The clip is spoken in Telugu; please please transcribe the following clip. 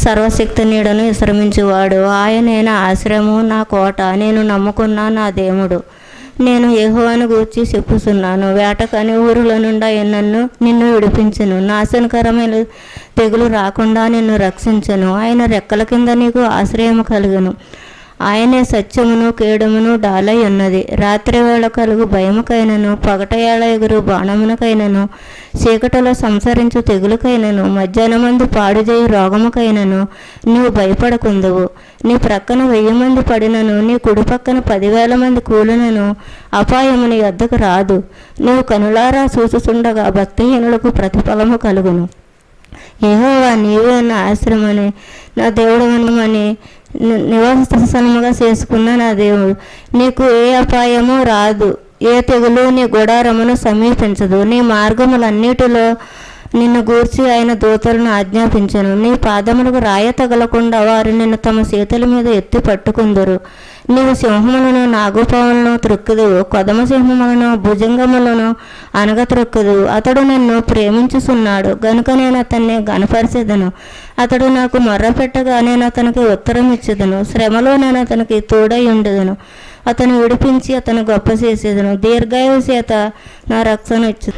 సర్వశక్తి నీడను విశ్రమించువాడు. ఆయనే నా ఆశ్రయము, నా కోట, నేను నమ్ముకున్న నా దేవుడు. నేను యెహోవాను గూర్చి చెప్పుచున్నాను. వేటకని ఊరుల నుండి నిన్ను విడిపించును. నాశనకరమైన తెగులు రాకుండా నిన్ను రక్షించను. ఆయన రెక్కల కింద నీకు ఆశ్రయము కలుగును. ఆయనే సత్యమును కేడమును డాలై ఉన్నది. రాత్రి వేళ కలుగు భయముకైనను, పగటేళ ఎగురు బాణమునకైనను, చీకటిలో సంసరించు తెగులుకైనను, మధ్యాహ్నమందు పాడుచేయు రోగముకైనను నీవు భయపడకుందువు. నీ ప్రక్కన 1000 మంది పడినను, నీ కుడి పక్కన 10,000 మంది కూలినను అపాయము నీ వద్దకు రాదు. నీవు కనులారా చూచుచుండగా భక్తిహీనులకు ప్రతిఫలము కలుగును. యెహోవా నీవే నా ఆశ్రమని, నా దేవుడమని నివాసస్థలముగా చేసుకున్న నా దేవుడు. నీకు ఏ అపాయము రాదు, ఏ తెగులు నీ గుడారమును సమీపించదు. నీ మార్గములన్నిటిలో నిన్ను గూర్చి ఆయన దూతలను ఆజ్ఞాపించను. నీ పాదములకు రాయ తగలకుండా వారు నిన్ను తమ చేతుల మీద ఎత్తి పట్టుకుందరు. నీవు సింహములను, నాగుపాములను త్రొక్కుదువు, కొదమ సింహములను, భుజంగములను అనగత్రొక్కుదువు. అతడు నన్ను ప్రేమించుచున్నాడు గనుక నేను అతన్ని గనపరిచెదను. అతడు నాకు మొర్ర పెట్టగా నేను అతనికి ఉత్తరం ఇచ్చేదను. శ్రమలో నేను అతనికి తోడై ఉండేదను. అతను విడిపించి అతను గొప్ప చేసేదను. దీర్ఘాయువు చేత నా రక్షణ ఇచ్చు.